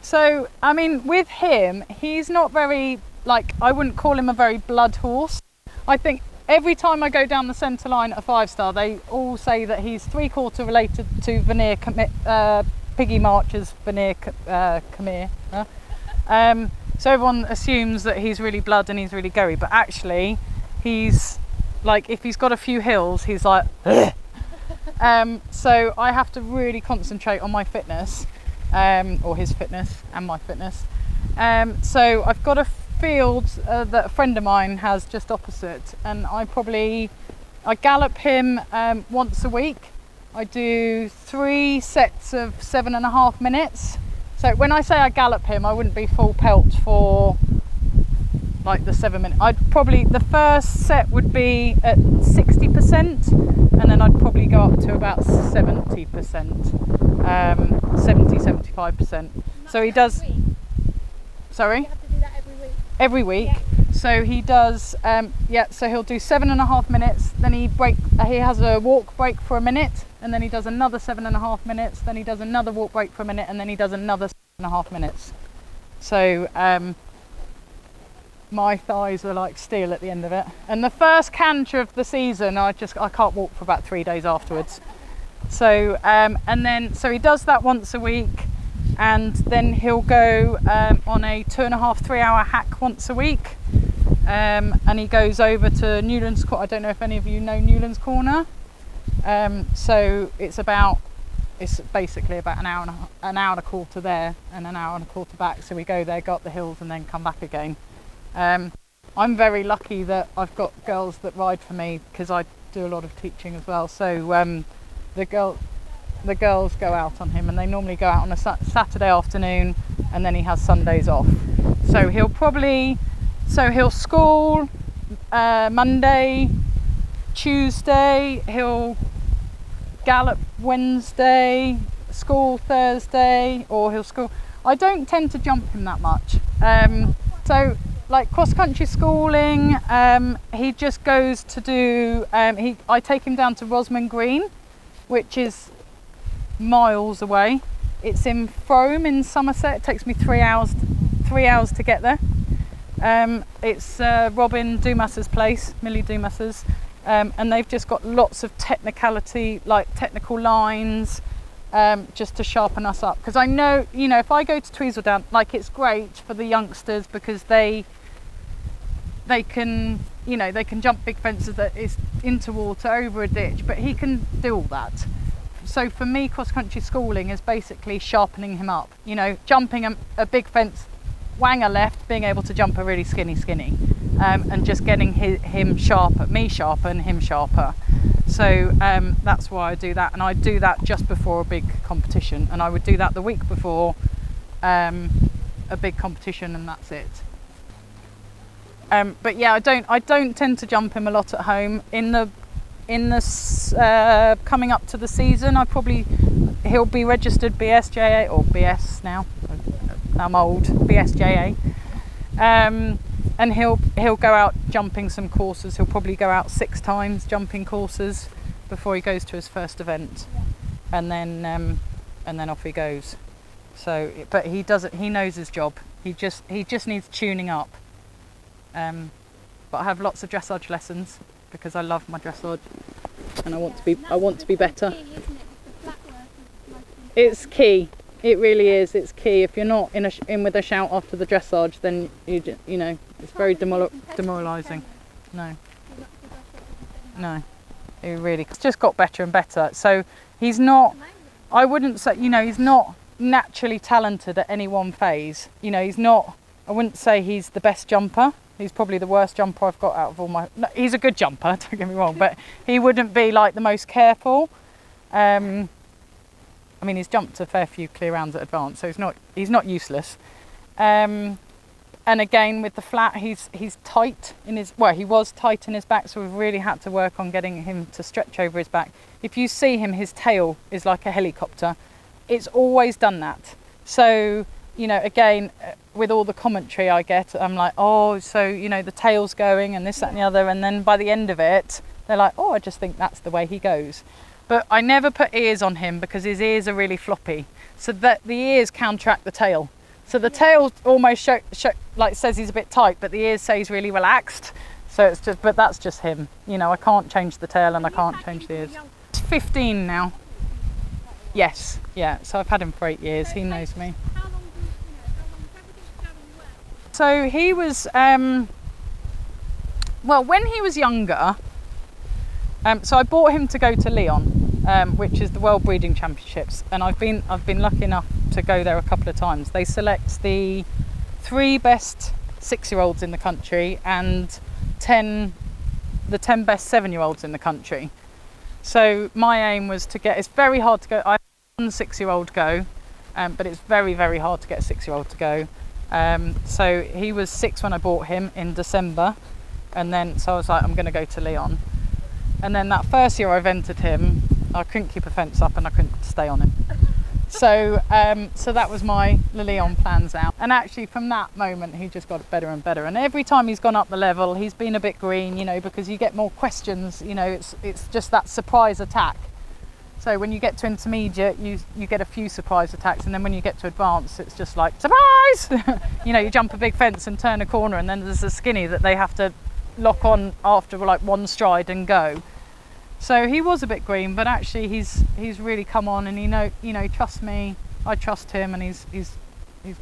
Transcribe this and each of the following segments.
So, I mean, with him, he's not very, like, I wouldn't call him a very blood horse. I think every time I go down the centre line at a 5-star, they all say that he's 3/4 related to Veneer Piggy March's Veneer Khmer. So everyone assumes that he's really blood and he's really goey, but actually he's like, if he's got a few hills, he's like so I have to really concentrate on my fitness, or his fitness and my fitness. So I've got a field that a friend of mine has just opposite, and I gallop him once a week. I do 3 sets of 7.5 minutes. So when I say I gallop him, I wouldn't be full pelt for like the 7 minutes. The first set would be at 60%, and then I'd probably go up to about 70%, 75%. So he does. Sorry? You have to do that every week. Every week. Yeah. So he does, so he'll do 7.5 minutes, then he has a walk break for a minute, and then he does another 7.5 minutes, then he does another walk break for a minute, and then he does another 7.5 minutes. So my thighs are like steel at the end of it. And the first canter of the season, I can't walk for about 3 days afterwards. So, so he does that once a week. And then he'll go on a 2.5, 3 hour hack once a week, and he goes over to Newlands Corner. I don't know if any of you know Newlands Corner. So it's basically about an hour and a quarter there and an hour and a quarter back. So we go there, go up the hills, and then come back again. I'm very lucky that I've got girls that ride for me, because I do a lot of teaching as well. So the girls go out on him, and they normally go out on a Saturday afternoon, and then he has Sundays off. So he'll school Monday, Tuesday, he'll gallop Wednesday, school Thursday, or he'll school. I don't tend to jump him that much. So like cross country schooling, he just goes to do, I take him down to Rosamond Green, which is miles away. It's in Frome in Somerset. It takes me 3 hours to get there. It's Robin Dumas's place, Millie Dumas's, and they've just got lots of technical lines, just to sharpen us up. Because I know, if I go to Tweedledown, like, it's great for the youngsters because they can jump big fences that is into water, over a ditch, but he can do all that. So for me, cross-country schooling is basically sharpening him up, jumping a big fence, wang a left, being able to jump a really skinny, and just getting him sharper, me sharper and him sharper. So that's why I do that, and I do that just before a big competition, and I would do that the week before a big competition, and that's it. But yeah, I don't tend to jump him a lot at home. In this coming up to the season, he'll be registered BSJA, or BS now. I'm old, BSJA, and he'll go out jumping some courses. He'll probably go out 6 times jumping courses before he goes to his first event, and then off he goes. So, but he doesn't. He knows his job. He just needs tuning up. But I have lots of dressage lessons, because I love my dressage, and I want to be better. Key, isn't it? The flatwork is most important. It's key. It really is. It's key. If you're not in with a shout after the dressage, then it's very demoralising. No. It's just got better and better. So he's not. I wouldn't say. He's not naturally talented at any one phase. He's not. I wouldn't say he's the best jumper. He's probably the worst jumper I've got out of all my... No, he's a good jumper, don't get me wrong, but he wouldn't be like the most careful. He's jumped a fair few clear rounds at advance, so he's not useless. And again, with the flat, he's tight in his... Well, he was tight in his back, so we've really had to work on getting him to stretch over his back. If you see him, his tail is like a helicopter. It's always done that. So... again, with all the commentary I get, I'm like, oh, so, the tail's going and this, that and the other. And then by the end of it, they're like, oh, I just think that's the way he goes. But I never put ears on him, because his ears are really floppy. So that the ears counteract the tail. So the tail almost like says he's a bit tight, but the ears say he's really relaxed. So it's just, but that's just him. You know, I can't change the tail and I can't change the ears. He's 15 now. Yes, yeah. So I've had him for 8 years. He knows me. How long do you know, how long is everything going well? So he was, well, when he was younger, so I bought him to go to Lyon, which is the World Breeding Championships, and I've been lucky enough to go there a couple of times. They select the 3 best 6-year-olds in the country and the 10 best 7-year-olds in the country. So my aim was to get, it's very hard to go, I had one 6-year-old go, but it's very, very hard to get a 6-year-old to go. So he was 6 when I bought him in December, and then so I was like, I'm going to go to Lyon. And then that first year I've entered him, I couldn't keep a fence up and I couldn't stay on him. So so that was my Lyon plans out. And actually from that moment he just got better and better. And every time he's gone up the level, he's been a bit green, you know, because you get more questions, you know, it's just that surprise attack. So when you get to intermediate, you get a few surprise attacks, and then when you get to advanced, it's just like, surprise! You know, you jump a big fence and turn a corner, and then there's a skinny that they have to lock on after like one stride and go. So he was a bit green, but actually he's really come on, and you know, trust me, I trust him, and he's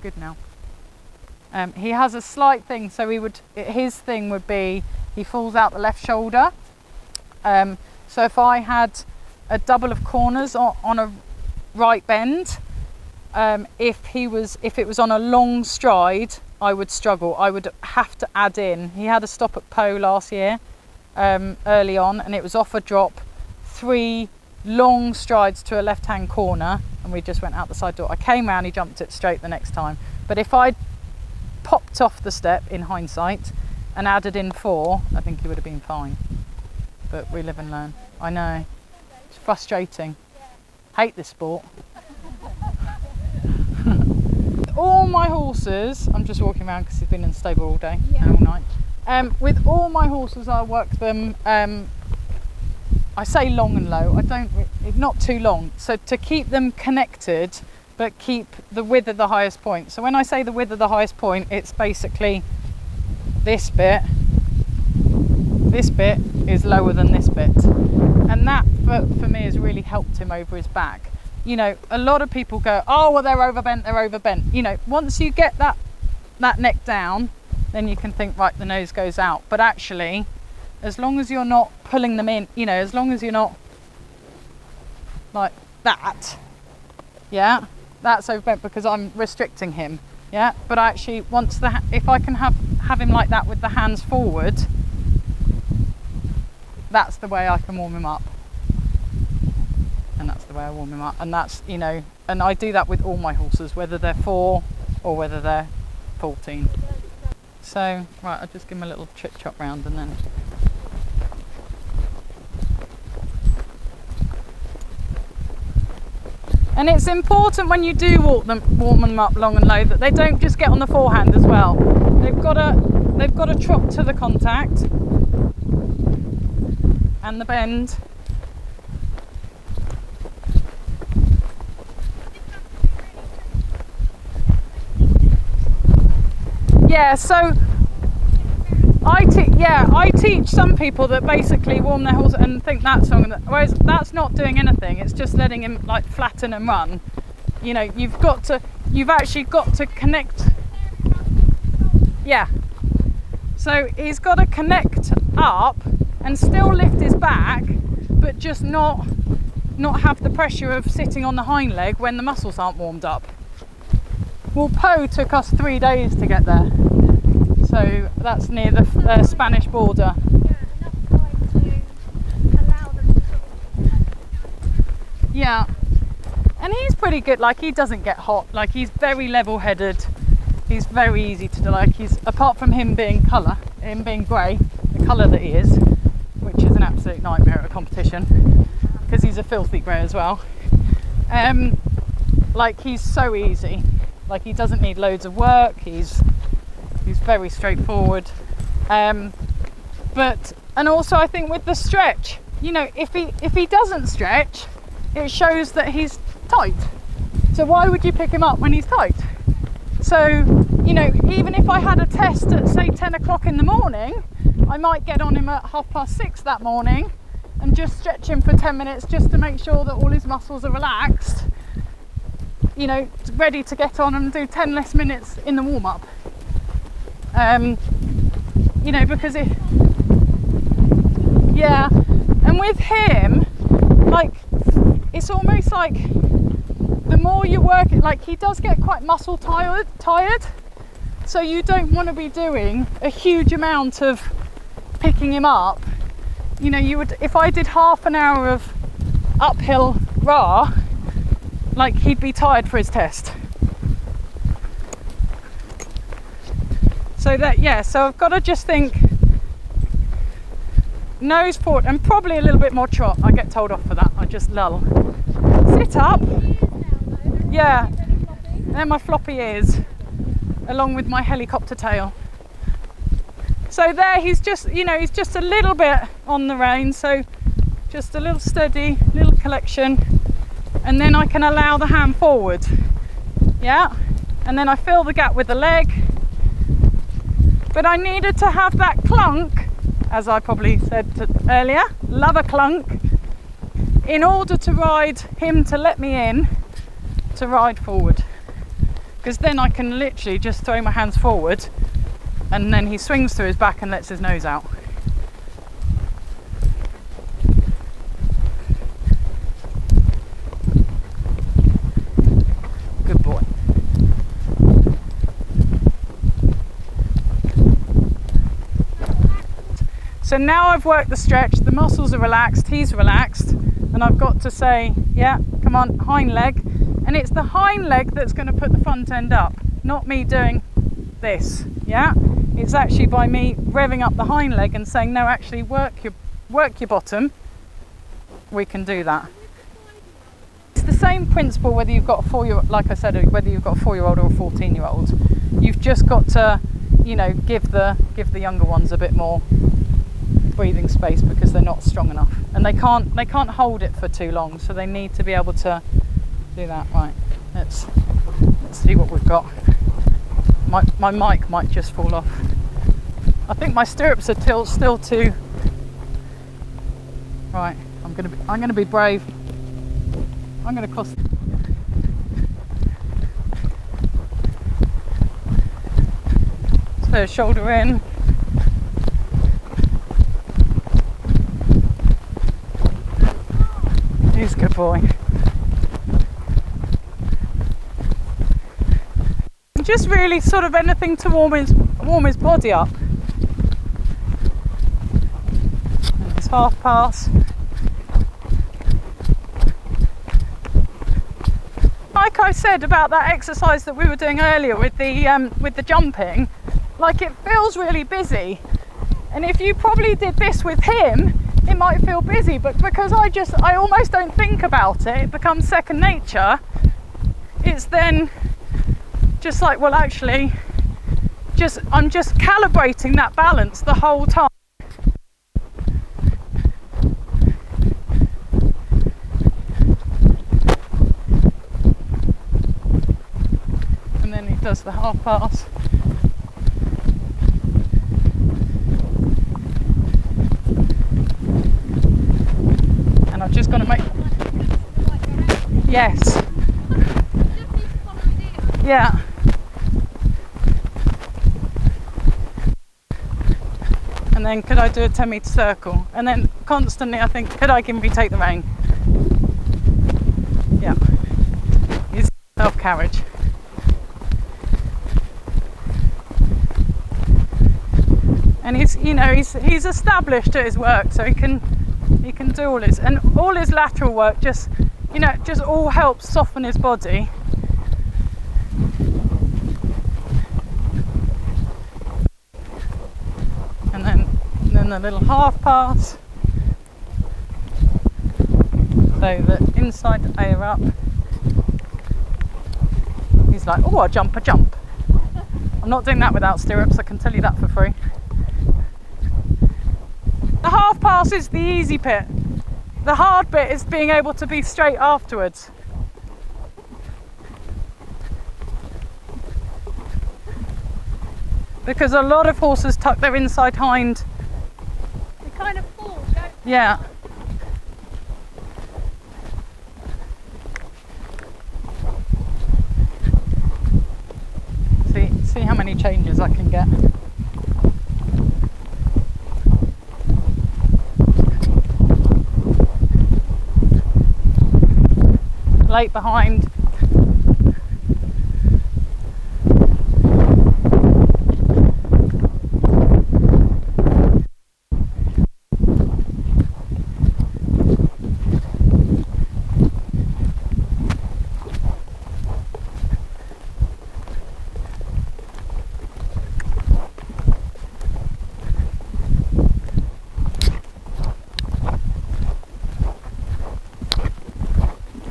good now. He has a slight thing, so his thing would be he falls out the left shoulder. So if I had a double of corners on a right bend, if it was on a long stride, I would struggle. I would have to add in. He had a stop at Po last year, early on, and it was off a drop, 3 long strides to a left-hand corner, and we just went out the side door. I came round, he jumped it straight the next time. But if I popped off the step in hindsight and added in 4, I think he would have been fine. But we live and learn. I know. It's frustrating. Hate this sport. All my horses, I'm just walking around because he's been in the stable all day and all night. With all my horses, I work them, I say long and low, not too long. So to keep them connected, but keep the width of the highest point. So when I say the width of the highest point, it's basically this bit is lower than this bit. And that for me has really helped him over his back. You know, a lot of people go, oh, well, they're overbent. You know, once you get that neck down, then you can think, right, the nose goes out. But actually, as long as you're not pulling them in, you know, as long as you're not like that, yeah, that's overbent because I'm restricting him, yeah. But actually, if I can have him like that with the hands forward, that's the way I can warm him up. And that's the way I warm him up, and that's, you know, and I do that with all my horses, whether they're 4 or whether they're 14. So right, I'll just give him a little chip chop round, and then and it's important when you do warm them up long and low that they don't just get on the forehand as well. They've got to trot to the contact and the bend. Yeah, so I teach some people that basically warm their horse and think that's wrong, whereas that's not doing anything. It's just letting him like flatten and run. You know, you've actually got to connect. Yeah. So he's got to connect up and still lift his back, but just not have the pressure of sitting on the hind leg when the muscles aren't warmed up. Well, Po took us 3 days to get there. So that's near the Spanish border. Yeah, and he's pretty good. Like, he doesn't get hot. Like, he's very level-headed. He's very easy to do. Like, apart from him being grey, the colour that he is, which is an absolute nightmare at a competition because he's a filthy grey as well. Like, he's so easy. Like, he doesn't need loads of work. He's very straightforward. And also I think with the stretch, you know, if he doesn't stretch, it shows that he's tight. So why would you pick him up when he's tight? So, you know, even if I had a test at say 10 o'clock in the morning, I might get on him at 6:30 that morning and just stretch him for 10 minutes just to make sure that all his muscles are relaxed, you know, ready to get on and do 10 less minutes in the warm-up. You know, because yeah, and with him, like, it's almost like the more you work it, like, he does get quite muscle tired, so you don't want to be doing a huge amount of picking him up. You know, you would, if I did half an hour of uphill raw, like, he'd be tired for his test. So that, yeah, so I've got to just think nose forward and probably a little bit more trot. I get told off for that. I just lull. Sit up. Yeah, they're my floppy ears, along with my helicopter tail. So there, he's just, you know, he's just a little bit on the rein, so just a little steady, little collection, and then I can allow the hand forward. Yeah, and then I fill the gap with the leg. But I needed to have that clunk, as I probably said earlier, love a clunk, in order to ride him to let me in to ride forward. Because then I can literally just throw my hands forward and then he swings through his back and lets his nose out. Good boy. So now I've worked the stretch, the muscles are relaxed, he's relaxed, and I've got to say, yeah, come on, hind leg. And it's the hind leg that's going to put the front end up, not me doing this, yeah? It's actually by me revving up the hind leg and saying, no, actually work your bottom, we can do that. It's the same principle whether you've got a 4-year-old, like I said, whether you've got a 4-year-old or a 14-year-old. You've just got to, you know, give the younger ones a bit more breathing space because they're not strong enough and they can't hold it for too long, so they need to be able to do that. Right, let's see what we've got. My mic might just fall off. I think my stirrups are still too. Right, I'm gonna be brave. I'm gonna cross. So shoulder in. He's a good boy. Just really sort of anything to warm his body up. And his half pass. Like I said about that exercise that we were doing earlier with the jumping, like, it feels really busy. And if you probably did this with him, it might feel busy, but because I almost don't think about it, it becomes second nature. It's then just like, well, actually, I'm just calibrating that balance the whole time. And then he does the half pass. And I've just got to make, yes, yeah. And then could I do a 10-metre circle? And then constantly I think, could I take the rein? Yeah. He's self-carriage. And he's established at his work, so he can do all his lateral work just all helps soften his body. And then the little half pass, so that inside the A up, he's like, oh, a jump. I'm not doing that without stirrups, I can tell you that for free. The half pass is the easy bit. The hard bit is being able to be straight afterwards. because a lot of horses tuck their inside hind. They kind of fall, don't they? Yeah. See how many changes I can get. Late behind.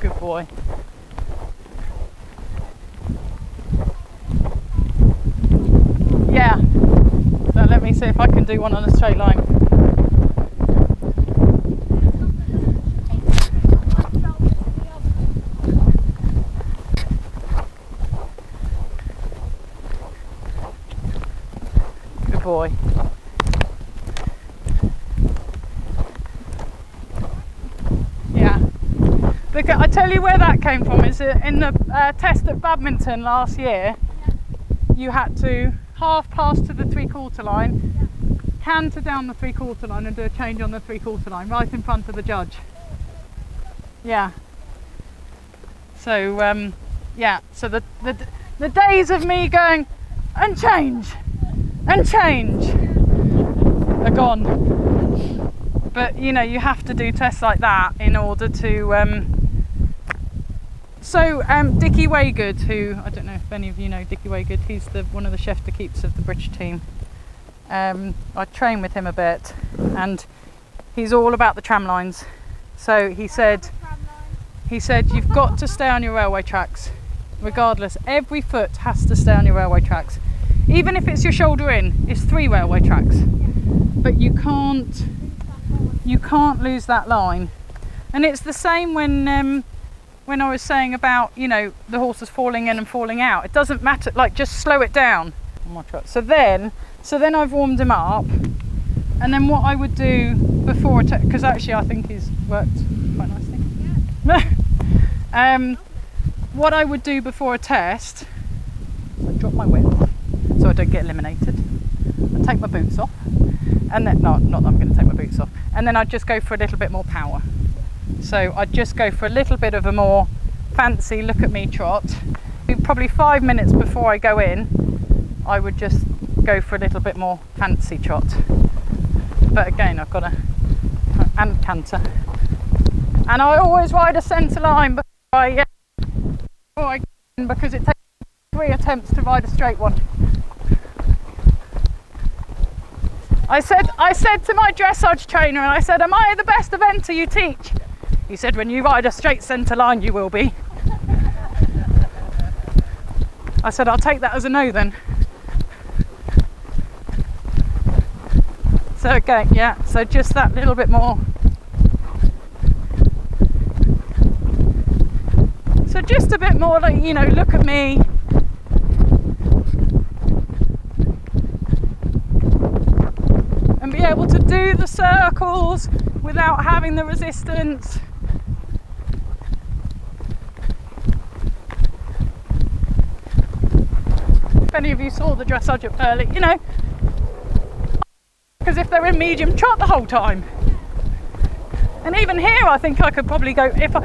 Good boy. Yeah. So let me see if I can do one on a straight line. Good boy. Yeah. Because I tell you where that came from is in the test at Badminton last year. You had to half pass to the 3/4 line, canter down the 3/4 line and do a change on the 3/4 line right in front of the judge. Yeah. So yeah. So the days of me going and change are gone. But you know, you have to do tests like that in order to. So Dickie Waygood, who I don't know if any of you know Dickie Waygood, he's one of the chef de keeps of the British team. I train with him a bit, and he's all about the tram lines. So he said you've got to stay on your railway tracks, regardless. Every foot has to stay on your railway tracks, even if it's your shoulder in. It's 3 railway tracks, but you can't lose that line. And it's the same when I was saying about, you know, the horses falling in and falling out. It doesn't matter, like, just slow it down. So then I've warmed him up, and then what I would do before a test, because actually I think he's worked quite nicely. Yeah. What I would do before a test, I drop my whip so I don't get eliminated. I take my boots off, and then not that I'm going to take my boots off, and then I'd just go for a little bit more power. So I'd just go for a little bit of a more fancy look at me trot. Probably 5 minutes before I go in, I would just go for a little bit more fancy trot. But again, I've got a canter. And I always ride a centre line before I go in, because it takes 3 attempts to ride a straight one. I said to my dressage trainer, and I said, am I the best eventer you teach? He said, when you ride a straight centre line, you will be. I said, I'll take that as a no then. So again, yeah, so just that little bit more. So just a bit more, like, you know, look at me. And be able to do the circles without having the resistance. If any of you saw the dressage at Burley, you know, because if they're in medium trot the whole time. And even here I think I could probably go, if I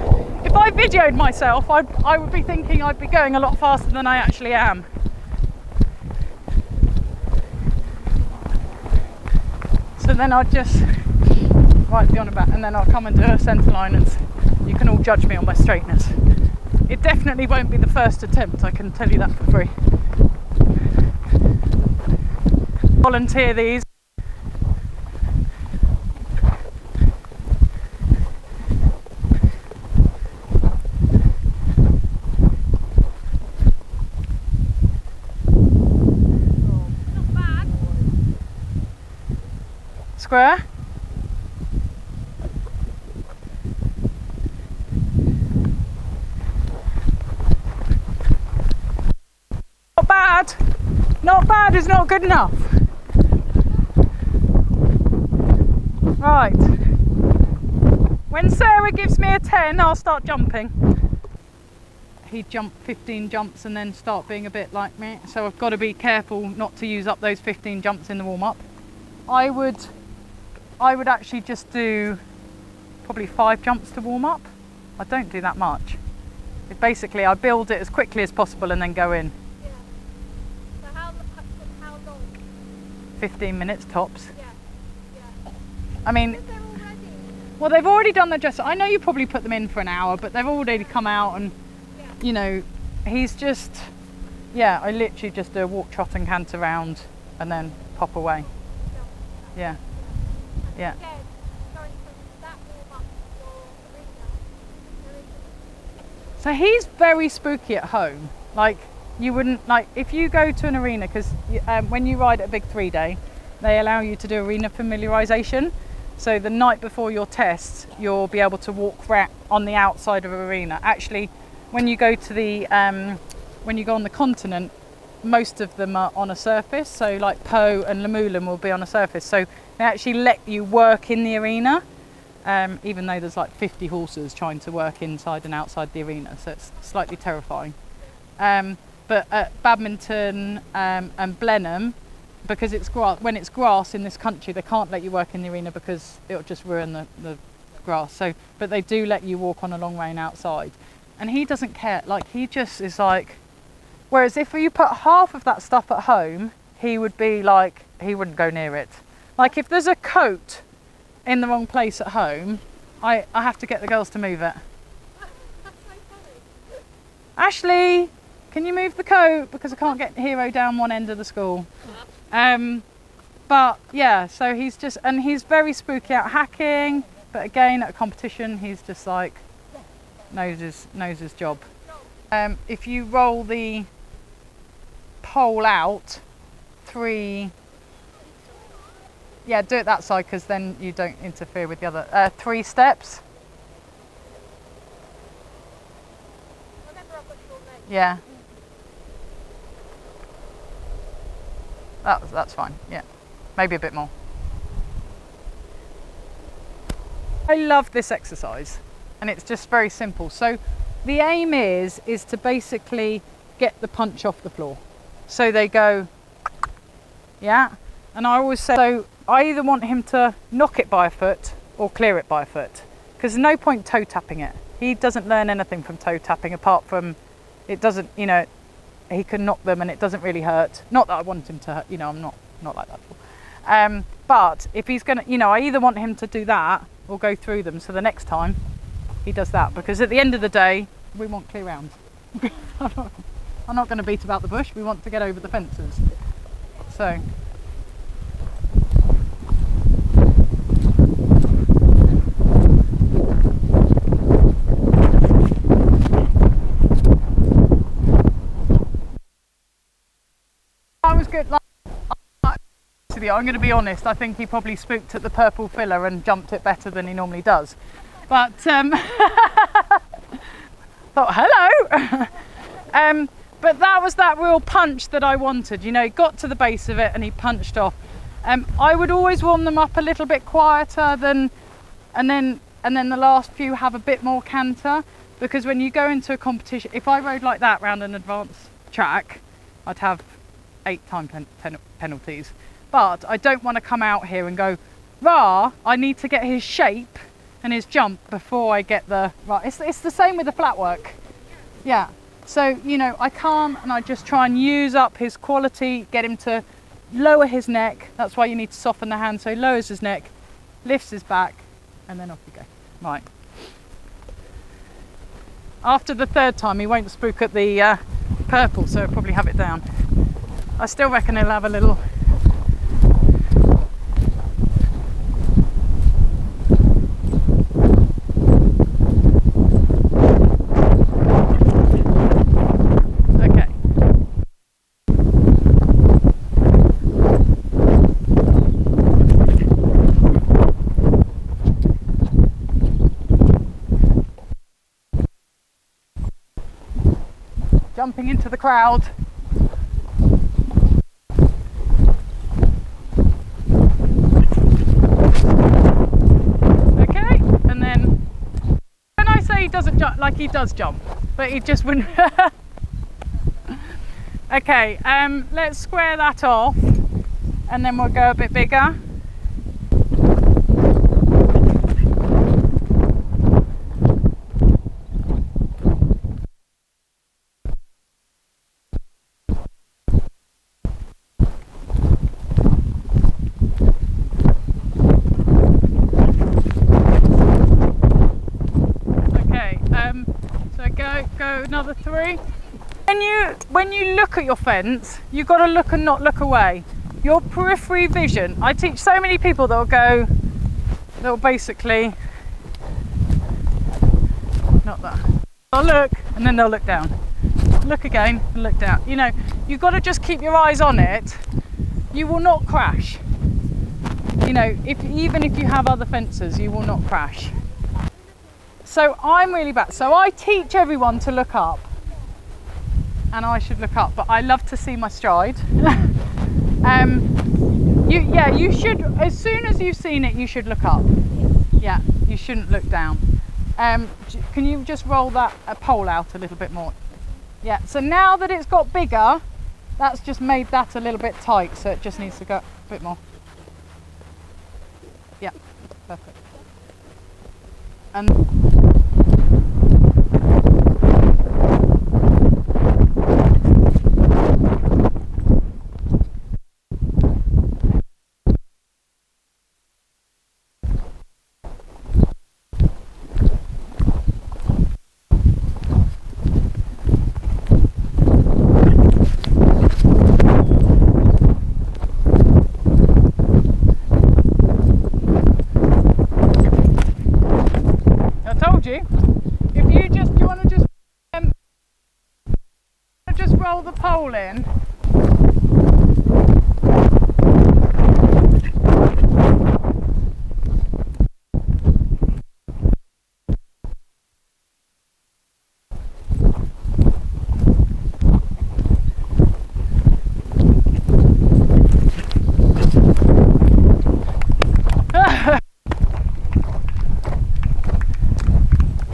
videoed myself, I would be thinking I'd be going a lot faster than I actually am. So then I'd just right beyond about, and then I'll come and do a centre line, and you can all judge me on my straightness. It definitely won't be the first attempt, I can tell you that for free. Volunteer these. Not bad. Square. Not bad. Not bad is not good enough. Right. When Sarah gives me a 10, I'll start jumping. He'd jump 15 jumps and then start being a bit like me. So I've got to be careful not to use up those 15 jumps in the warm-up. I would actually just do probably 5 jumps to warm up. I don't do that much. Basically, I build it as quickly as possible and then go in. Yeah. So how long? 15 minutes tops. Yeah. Yeah. I mean, Because they're already. well, they've already done their dress. I know you probably put them in for an hour, but they've already come out and, Yeah. you know, he's just, yeah, I literally just do a walk, trot and canter round and then pop away. Yeah. Yeah. Again, going from that warm up to your arena. So he's very spooky at home. Like, you wouldn't, like, if you go to an arena, because when you ride at a big 3-day, they allow you to do arena familiarisation. So the night before your test, you'll be able to walk on the outside of an arena. Actually, when you go to the, when you go on the continent, most of them are on a surface. So like Po and Lamulin will be on a surface. So they actually let you work in the arena. Even though there's like 50 horses trying to work inside and outside the arena, so it's slightly terrifying. But at Badminton and Blenheim, because it's grass, when it's grass in this country, they can't let you work in the arena because it'll just ruin the grass. So, but they do let you walk on a long rein outside, and he doesn't care. Like, he just is like. Whereas if you put half of that stuff at home, he would be like, he wouldn't go near it. Like, if there's a coat in the wrong place at home, I have to get the girls to move it. That's so funny. Ashley, can you move the coat? Because I can't get Hero down one end of the school. But yeah, so he's just, and he's very spooky out hacking, but again, at a competition, he's just like, knows his job. If you roll the pole out 3, yeah, do it that side because then you don't interfere with the other. 3 steps. Remember, I've got your leg. Yeah. That's fine. Yeah, maybe a bit more. I love this exercise, and it's just very simple. So the aim is to basically get the punch off the floor. So they go, yeah. And I always say, so I either want him to knock it by a foot or clear it by a foot, because there's no point toe tapping it. He doesn't learn anything from toe tapping apart from it doesn't, you know, he can knock them and it doesn't really hurt. Not that I want him to hurt, you know, I'm not like that. But if he's gonna, you know, I either want him to do that or go through them. So the next time he does that, because at the end of the day, we want clear rounds. I'm not going to beat about the bush. We want to get over the fences. So. That was good. I'm going to be honest, I think he probably spooked at the purple filler and jumped it better than he normally does. But thought, hello. But that was that real punch that I wanted. You know, he got to the base of it and he punched off. I would always warm them up a little bit quieter than, and then the last few have a bit more canter, because when you go into a competition, if I rode like that round an advanced track, I'd have 8 time penalties. But I don't want to come out here and go, rah, I need to get his shape and his jump before I get the, right. It's the same with the flat work. Yeah. So, you know, I can't, and I just try and use up his quality, get him to lower his neck. That's why you need to soften the hand. So he lowers his neck, lifts his back, and then off you go. Right. After the 3rd time, he won't spook at the purple, so he'll probably have it down. I still reckon he'll have a little. Jumping into the crowd. he does jump, but he just wouldn't. Okay, let's square that off and then we'll go a bit bigger. Go another 3. When you look at your fence, you've got to look and not look away. Your periphery vision. I teach so many people they'll basically, not that. They'll look and then they'll look down. Look again and look down. You know, you've got to just keep your eyes on it. You will not crash. You know, even if you have other fences, you will not crash. So I'm really bad. So I teach everyone to look up, and I should look up, but I love to see my stride. You should, as soon as you've seen it, you should look up. Yeah, you shouldn't look down. Can you just roll that pole out a little bit more? Yeah, so now that it's got bigger, that's just made that a little bit tight, so it just needs to go a bit more. Yeah, perfect. And roll the pole in.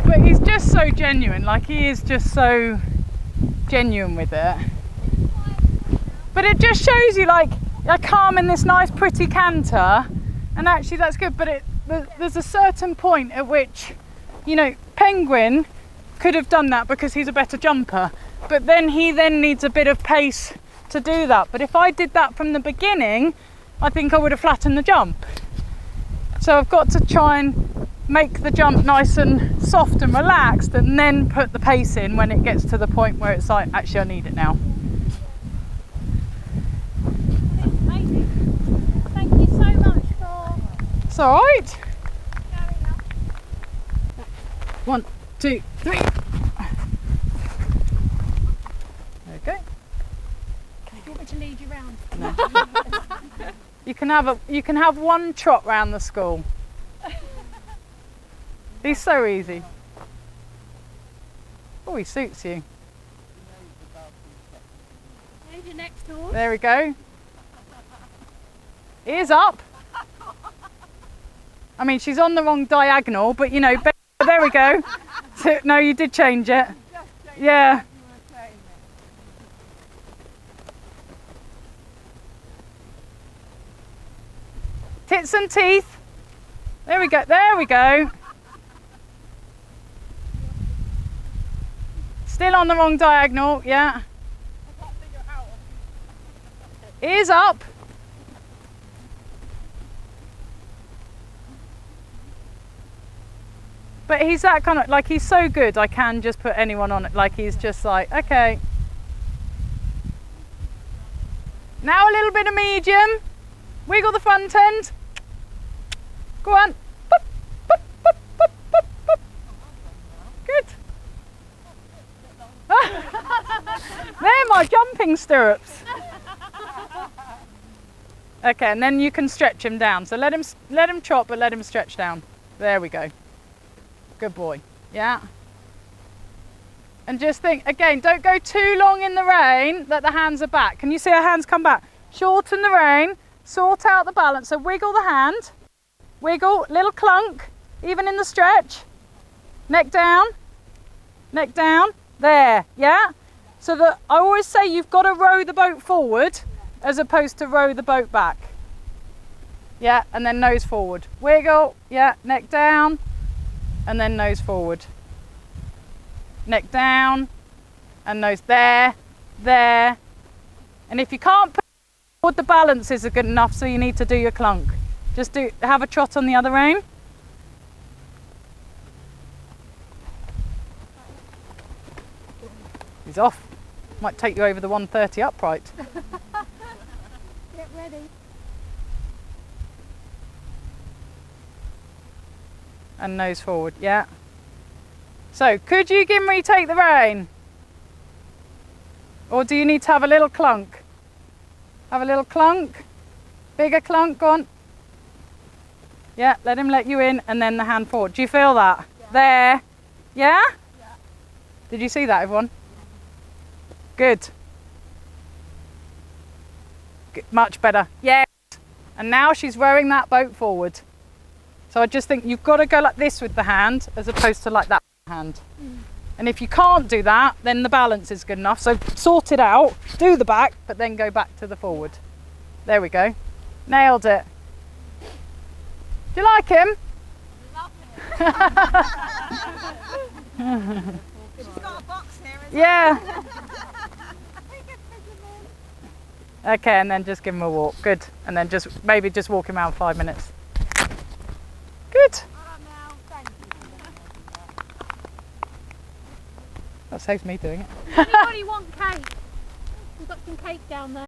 But he's just so genuine, like he is just so genuine with it. But it just shows you like a calm in this nice pretty canter, and actually that's good, but there's a certain point at which, you know, Penguin could have done that because he's a better jumper, but then he needs a bit of pace to do that. But if I did that from the beginning, I think I would have flattened the jump. So I've got to try and make the jump nice and soft and relaxed, and then put the pace in when it gets to the point where it's like, actually I need it now. Amazing. Thank you so much for... It's all right. Going up. 1, 2, 3. Okay. Do you want me to lead you round? No. You can have one trot round the school. He's so easy. Oh, he suits you. Here's your next door. There we go. Ears up. I mean, she's on the wrong diagonal, but you know, there we go. So, no, you did change it. Yeah. Tits and teeth. There we go. There we go. Still on the wrong diagonal, yeah. Ears up. But he's that kind of, like, he's so good, I can just put anyone on it. Like, he's just like, okay. Now a little bit of medium. Wiggle the front end. Go on. Boop, boop, boop, boop, boop, boop. Good. They're my jumping stirrups. Okay, and then you can stretch him down. So let him trot, but let him stretch down. There we go. Good boy. Yeah. And just think, again, don't go too long in the rein that the hands are back. Can you see our hands come back? Shorten the rein, sort out the balance. So wiggle the hand, wiggle, little clunk, even in the stretch. Neck down. neck down, there, yeah? So that I always say you've got to row the boat forward as opposed to row the boat back. Yeah, and then nose forward. Wiggle, yeah, neck down, and then nose forward. Neck down, and nose there, there. And if you can't put forward, the balance isn't good enough, so you need to do your clunk. Just have a trot on the other rein. He's off. Might take you over the 130 upright. Get ready. And nose forward, yeah. So, could you give me take the rein? Or do you need to have a little clunk? Have a little clunk? Bigger clunk, go on. Yeah, let him let you in and then the hand forward. Do you feel that? Yeah. There. Yeah? Yeah. Did you see that, everyone? Good. Much better. Yes. And now she's rowing that boat forward. So I just think you've got to go like this with the hand as opposed to like that hand. And if you can't do that, then the balance is good enough. So sort it out, do the back, but then go back to the forward. There we go. Nailed it. Do you like him? Love him. She's got a box here, isn't Yeah. Okay, and then just give him a walk. Good. And then maybe just walk him around 5 minutes. Good. That saves me doing it. Anybody want cake? We've got some cake down there.